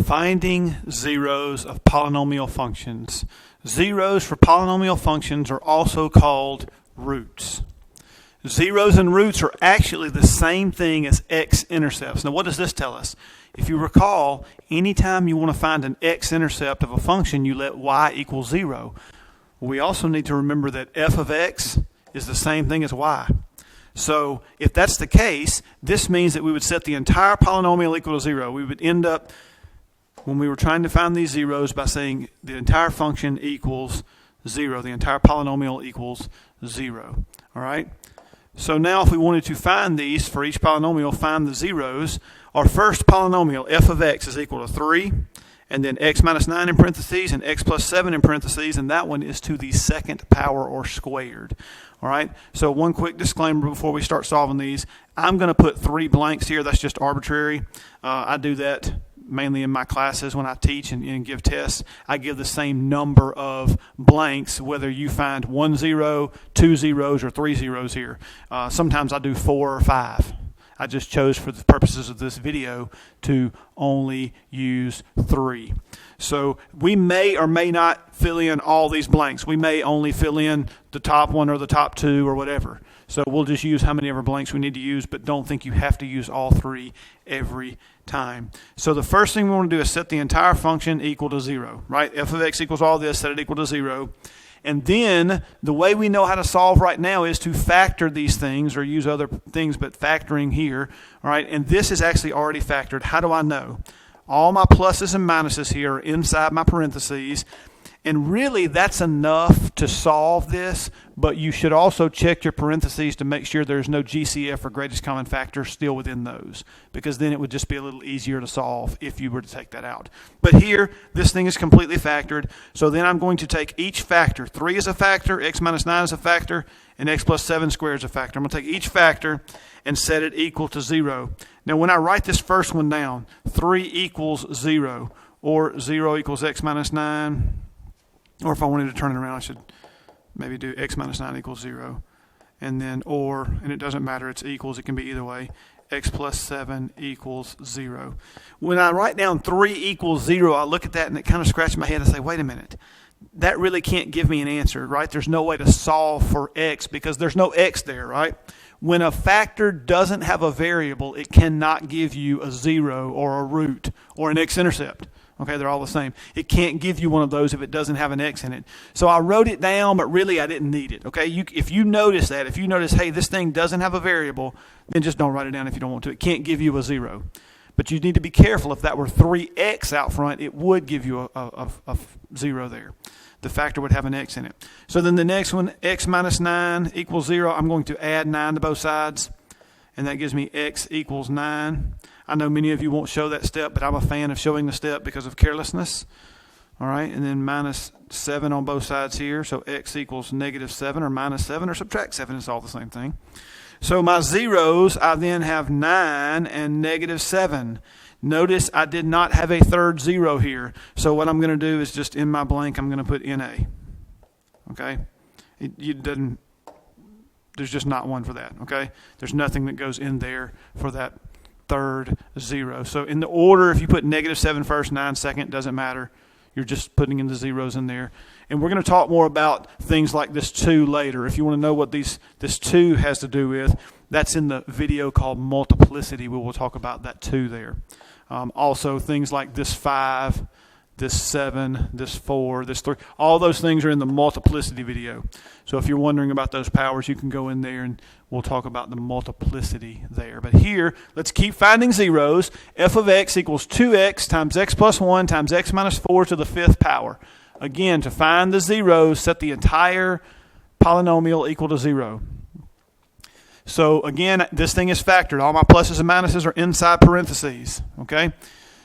Finding zeros of polynomial functions. Zeros for polynomial functions are also called roots. Zeros and roots are actually the same thing as x-intercepts. Now what does this tell us? If you recall, anytime you want to find an x-intercept of a function, you let y equal 0. We also need to remember that f of x is the same thing as y. So if that's the case, this means that we would set the entire polynomial equal to 0. We would end up, when we were trying to find these zeros, by saying the entire function equals 0. The entire polynomial equals 0. All right? So now if we wanted to find these for each polynomial, find the zeros, our first polynomial, f of x, is equal to 3, and then x minus 9 in parentheses, and x plus 7 in parentheses, and that one is to the second power or squared. All right, so one quick disclaimer before we start solving these. I'm going to put 3 blanks here. That's just arbitrary. I do that mainly in my classes when I teach and give tests. I give the same number of blanks whether you find 1 0, 2 zeros, or 3 zeros here. Sometimes I do 4 or 5. I just chose for the purposes of this video to only use 3. So we may or may not fill in all these blanks. We may only fill in the top one or the top 2 or whatever. So we'll just use how many ever blanks we need to use, but don't think you have to use all 3 every time. So the first thing we want to do is set the entire function equal to 0, right? F of x equals all this, set it equal to 0. And then the way we know how to solve right now is to factor these things, or use other things but factoring here. All right, and this is actually already factored. How do I know? All my pluses and minuses here are inside my parentheses. And really that's enough to solve this, but you should also check your parentheses to make sure there's no GCF or greatest common factor still within those, because then it would just be a little easier to solve if you were to take that out. But here, this thing is completely factored, so then I'm going to take each factor. 3 is a factor, x minus 9 is a factor, and x plus 7 squared is a factor. I'm going to take each factor and set it equal to 0. Now when I write this first one down, 3 equals 0, or 0 equals x minus 9, or if I wanted to turn it around, I should maybe do x minus 9 equals 0. And then and it doesn't matter, it's equals, it can be either way. X plus 7 equals 0. When I write down 3 equals 0, I look at that and it kind of scratches my head and say, wait a minute. That really can't give me an answer, right? There's no way to solve for x because there's no x there, right? When a factor doesn't have a variable, it cannot give you a 0 or a root or an x-intercept. Okay, they're all the same. It can't give you one of those if it doesn't have an x in it. So I wrote it down, but really I didn't need it. Okay, if you notice that, if you notice, hey, this thing doesn't have a variable, then just don't write it down if you don't want to. It can't give you a 0. But you need to be careful. If that were 3x out front, it would give you a 0 there. The factor would have an x in it. So then the next one, x minus 9 equals 0. I'm going to add 9 to both sides, and that gives me x equals 9. I know many of you won't show that step, but I'm a fan of showing the step because of carelessness. All right, and then minus 7 on both sides here. So x equals negative 7 or minus 7 or subtract 7. It's all the same thing. So my zeros, I then have 9 and negative 7. Notice I did not have a third 0 here. So what I'm going to do is just in my blank, I'm going to put NA. Okay? There's just not one for that. Okay? There's nothing that goes in there for that third 0. So in the order, if you put negative 7 first, 9 second, doesn't matter. You're just putting in the zeros in there. And we're going to talk more about things like this 2 later. If you want to know what this 2 has to do with, that's in the video called Multiplicity. We will talk about that 2 there. Also things like this 5, this 7, this 4, this 3. All those things are in the multiplicity video. So if you're wondering about those powers, you can go in there and we'll talk about the multiplicity there. But here, let's keep finding zeros. F of x equals 2x times x plus 1 times x minus 4 to the 5th power. Again, to find the zeros, set the entire polynomial equal to 0. So again, this thing is factored. All my pluses and minuses are inside parentheses. Okay?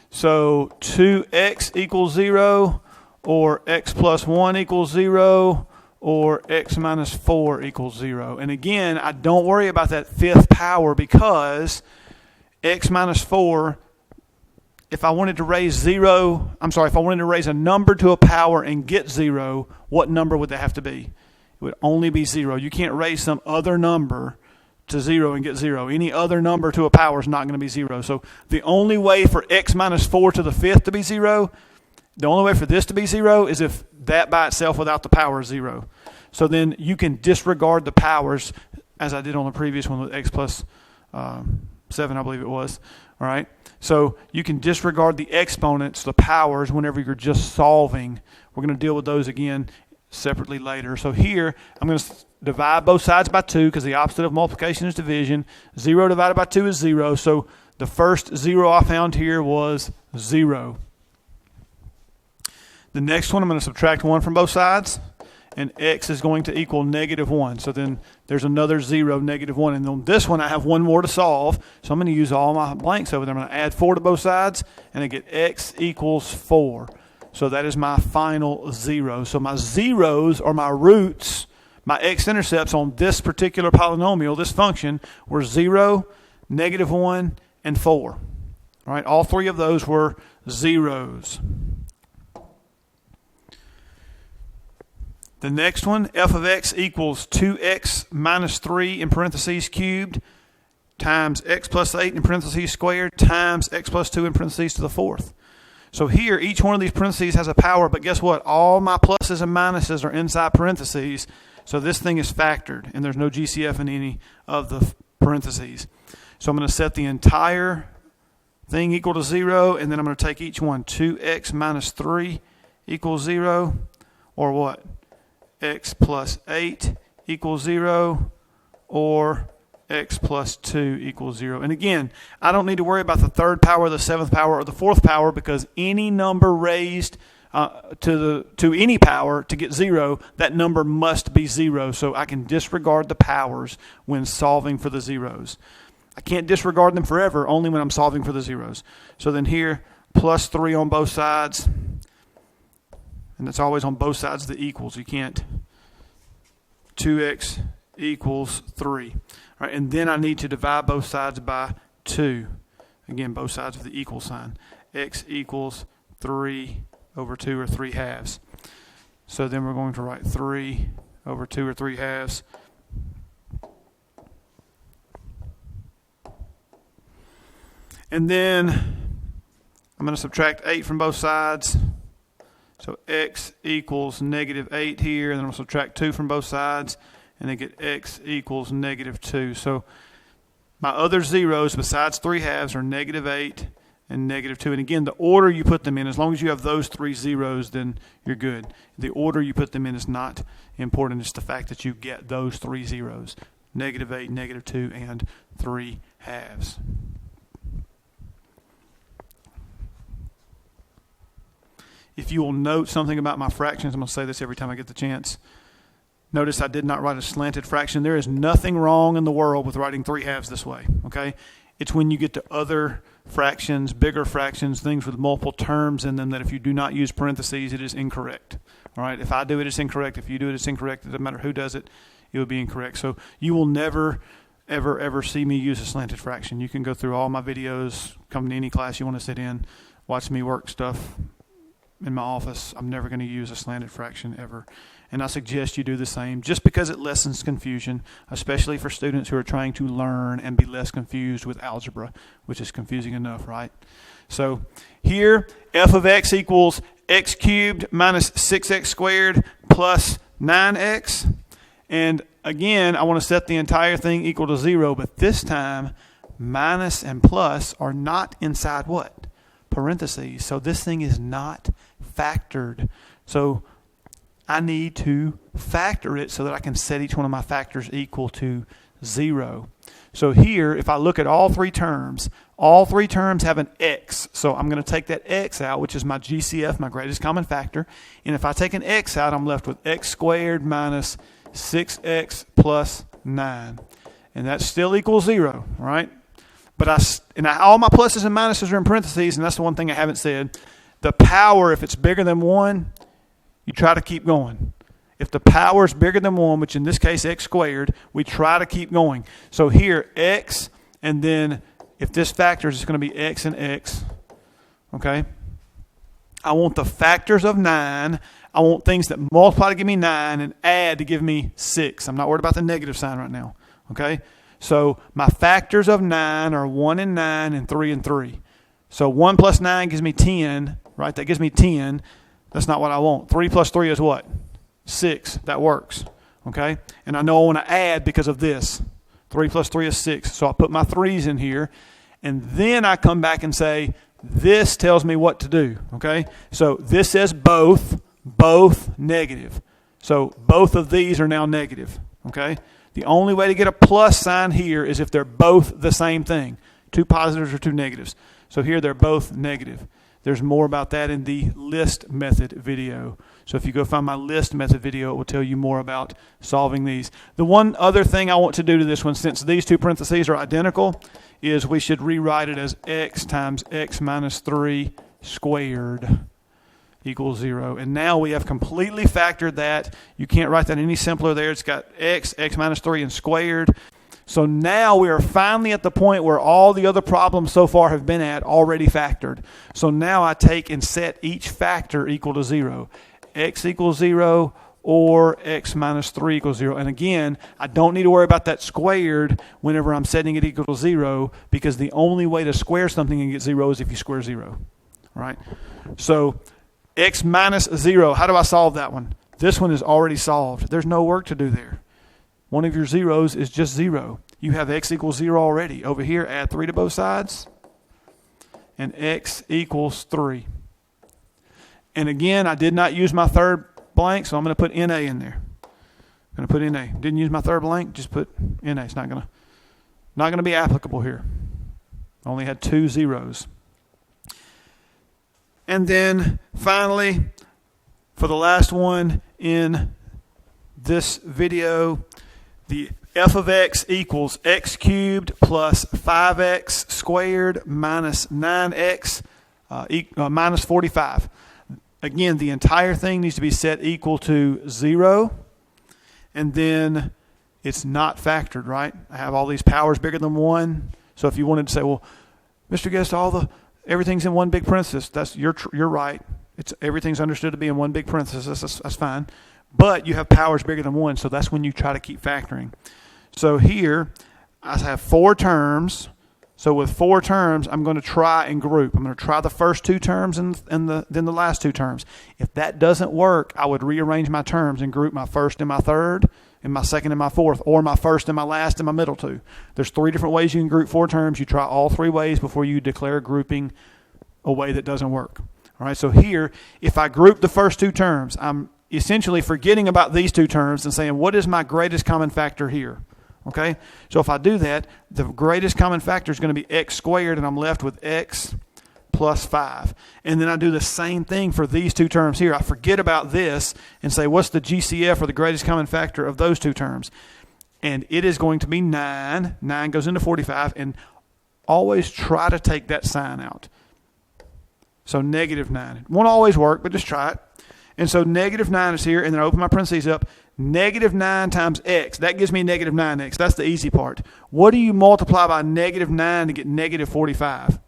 So 2x equals 0, or x plus 1 equals 0, or x minus 4 equals 0. And again, I don't worry about that 5th power because x minus 4, if I wanted to raise if I wanted to raise a number to a power and get 0, what number would that have to be? It would only be 0. You can't raise some other number to 0 and get 0. Any other number to a power is not going to be 0. So the only way for x minus 4 to the 5th to be 0, the only way for this to be 0 is if that by itself without the power is 0. So then you can disregard the powers, as I did on the previous one with x plus 7, I believe it was. All right. So you can disregard the exponents, the powers, whenever you're just solving. We're going to deal with those again separately later. So here, I'm going to divide both sides by 2 because the opposite of multiplication is division. 0 divided by 2 is 0. So the first 0 I found here was 0. The next one, I'm going to subtract 1 from both sides. And x is going to equal -1. So then there's another 0, -1. And on this one, I have one more to solve. So I'm going to use all my blanks over there. I'm going to add 4 to both sides, and I get x equals 4. So that is my final 0. So my zeros are my roots, my x-intercepts on this particular polynomial, this function, were 0, -1, and 4. All right, all three of those were zeros. The next one, f of x equals 2x minus 3 in parentheses cubed times x plus 8 in parentheses squared times x plus 2 in parentheses to the 4th. So here, each one of these parentheses has a power, but guess what? All my pluses and minuses are inside parentheses, so this thing is factored, and there's no GCF in any of the parentheses. So I'm going to set the entire thing equal to 0, and then I'm going to take each one. 2x minus 3 equals 0, or what? X plus 8 equals 0, or x plus 2 equals 0. And again, I don't need to worry about the third power, the seventh power, or the fourth power, because any number raised to any power to get 0, that number must be 0. So I can disregard the powers when solving for the zeros. I can't disregard them forever, only when I'm solving for the zeros. So then here, plus 3 on both sides. And it's always on both sides of the equals. You can't. 2x equals 3. All right, and then I need to divide both sides by 2. Again, both sides of the equal sign. X equals 3 over 2, or 3 halves. So then we're going to write 3 over 2, or 3 halves. And then I'm going to subtract 8 from both sides. So x equals -8 here, and then I'll subtract 2 from both sides, and I get x equals -2. So my other zeros besides 3 halves are -8 and -2. And again, the order you put them in, as long as you have those 3 zeros, then you're good. The order you put them in is not important. It's the fact that you get those 3 zeros, -8, -2, and 3 halves. If you will note something about my fractions, I'm going to say this every time I get the chance. Notice I did not write a slanted fraction. There is nothing wrong in the world with writing 3 halves this way, okay? It's when you get to other fractions, bigger fractions, things with multiple terms in them, that if you do not use parentheses, it is incorrect. All right? If I do it, it's incorrect. If you do it, it's incorrect. It doesn't matter who does it, it will be incorrect. So you will never, ever see me use a slanted fraction. You can go through all my videos, come to any class you want to sit in, watch me work stuff in my office. I'm never going to use a slanted fraction ever. And I suggest you do the same, just because it lessens confusion, especially for students who are trying to learn and be less confused with algebra, which is confusing enough, right? So here, f of x equals x cubed minus 6x squared plus 9x. And again, I want to set the entire thing equal to 0, but this time, minus and plus are not inside what? Parentheses. So this thing is not factored. So I need to factor it so that I can set each one of my factors equal to 0. So here, if I look at all three terms have an x. So I'm going to take that x out, which is my GCF, my greatest common factor. And if I take an x out, I'm left with x squared minus 6x plus 9. And that still equals 0, right? But all my pluses and minuses are in parentheses, and that's the one thing I haven't said. The power, if it's bigger than 1, you try to keep going. If the power is bigger than 1, which in this case x squared, we try to keep going. So here, x, and then if this factor is going to be x and x, okay? I want the factors of 9. I want things that multiply to give me 9 and add to give me 6. I'm not worried about the negative sign right now, okay? So my factors of 9 are 1 and 9 and 3 and 3. So 1 plus 9 gives me 10, right? That gives me 10. That's not what I want. 3 plus 3 is what? 6. That works, okay? And I know I want to add because of this. 3 plus 3 is 6. So I put my 3's in here, and then I come back and say, this tells me what to do, okay? So this says both negative. So both of these are now negative, okay? The only way to get a plus sign here is if they're both the same thing. 2 positives or 2 negatives. So here they're both negative. There's more about that in the list method video. So if you go find my list method video, it will tell you more about solving these. The one other thing I want to do to this one, since these two parentheses are identical, is we should rewrite it as x times x minus 3 squared equals 0. And now we have completely factored that. You can't write that any simpler there. It's got x minus 3, and squared. So now we are finally at the point where all the other problems so far have been at already factored. So now I take and set each factor equal to 0. X equals 0 or x minus 3 equals 0. And again, I don't need to worry about that squared whenever I'm setting it equal to 0, because the only way to square something and get 0 is if you square 0. Right? So x minus 0, how do I solve that one? This one is already solved. There's no work to do there. One of your zeros is just 0. You have x equals 0 already. Over here, add 3 to both sides, and x equals 3. And again, I did not use my third blank, so I'm going to put NA in there. I'm going to put NA. Didn't use my third blank, just put NA. It's not going to be applicable here. Only had 2 zeros. And then finally, for the last one in this video, the f of x equals x cubed plus 5x squared minus 9x minus 45. Again, the entire thing needs to be set equal to 0, and then it's not factored, right? I have all these powers bigger than 1. So if you wanted to say, well, Mr. Guest, everything's in one big parenthesis, you're right. Everything's understood to be in one big parenthesis. That's fine. But you have powers bigger than 1, so that's when you try to keep factoring. So here, I have 4 terms. So with 4 terms, I'm going to try and group. I'm going to try the first 2 terms and then the last 2 terms. If that doesn't work, I would rearrange my terms and group my first and my third, and my second and my fourth, or my first and my last and my middle 2. There's 3 different ways you can group 4 terms. You try all 3 ways before you declare grouping a way that doesn't work. All right, so here, if I group the first 2 terms, I'm essentially forgetting about these 2 terms and saying, what is my greatest common factor here? Okay, so if I do that, the greatest common factor is going to be x squared, and I'm left with x plus 5. And then I do the same thing for these 2 terms here. I forget about this and say, what's the GCF, or the greatest common factor, of those 2 terms? And it is going to be 9. 9 goes into 45, and always try to take that sign out. So negative 9. It won't always work, but just try it. And so negative 9 is here, and then I open my parentheses up. Negative 9 times x, that gives me negative 9x. That's the easy part. What do you multiply by negative 9 to get negative 45?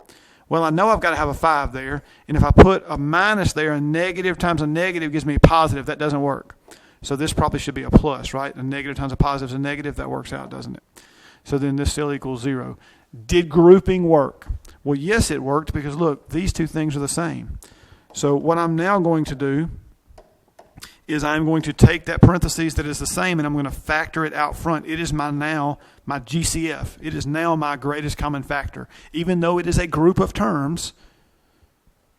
Well, I know I've got to have a 5 there, and if I put a minus there, a negative times a negative gives me a positive. That doesn't work. So this probably should be a plus, right? A negative times a positive is a negative. That works out, doesn't it? So then this still equals 0. Did grouping work? Well, yes, it worked, because look, these 2 things are the same. So what I'm now going to do is I'm going to take that parentheses that is the same, and I'm going to factor it out front. It is my GCF. It is now my greatest common factor. Even though it is a group of terms,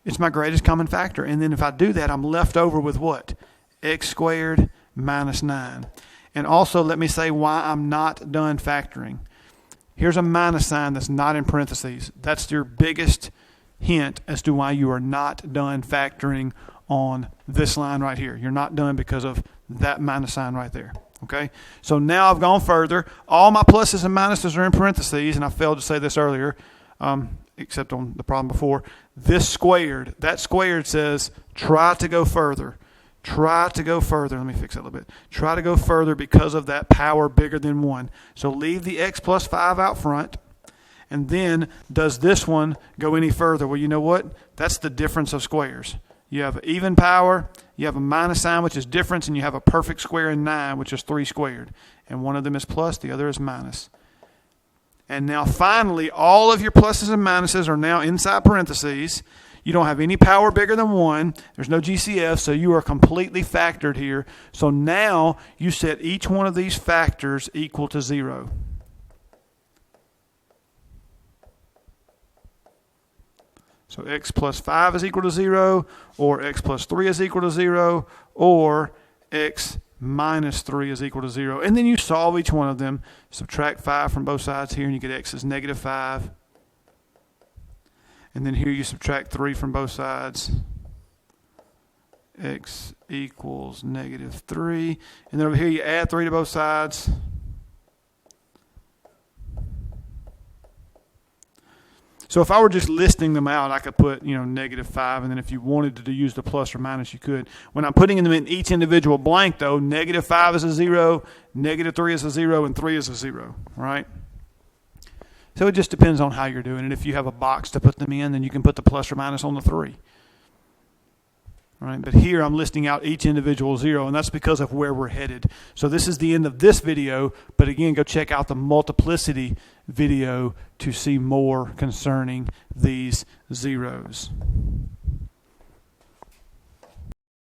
it's my greatest common factor. And then if I do that, I'm left over with what? X squared minus 9. And also, let me say why I'm not done factoring. Here's a minus sign that's not in parentheses. That's your biggest hint as to why you are not done factoring on this line right here. You're not done because of that minus sign right there. Okay? So now I've gone further. All my pluses and minuses are in parentheses, and I failed to say this earlier, except on the problem before. This squared, that squared says try to go further. Try to go further. Let me fix that a little bit. Try to go further because of that power bigger than 1. So leave the x plus 5 out front. And then, does this one go any further? Well, you know what? That's the difference of squares. You have even power, you have a minus sign, which is difference, and you have a perfect square in 9, which is 3 squared. And one of them is plus, the other is minus. And now finally, all of your pluses and minuses are now inside parentheses. You don't have any power bigger than 1. There's no GCF, so you are completely factored here. So now you set each one of these factors equal to 0. So x plus 5 is equal to 0, or x plus 3 is equal to 0, or x minus 3 is equal to 0. And then you solve each one of them. Subtract 5 from both sides here, and you get x is negative 5. And then here you subtract 3 from both sides. X equals negative 3. And then over here you add 3 to both sides. So if I were just listing them out, I could put, negative 5, and then if you wanted to use the plus or minus, you could. When I'm putting them in each individual blank, though, negative 5 is a 0, negative 3 is a 0, and 3 is a 0, right? So it just depends on how you're doing it. If you have a box to put them in, then you can put the plus or minus on the 3. All right, but here I'm listing out each individual 0, and that's because of where we're headed. So this is the end of this video, but again, go check out the multiplicity video to see more concerning these zeros.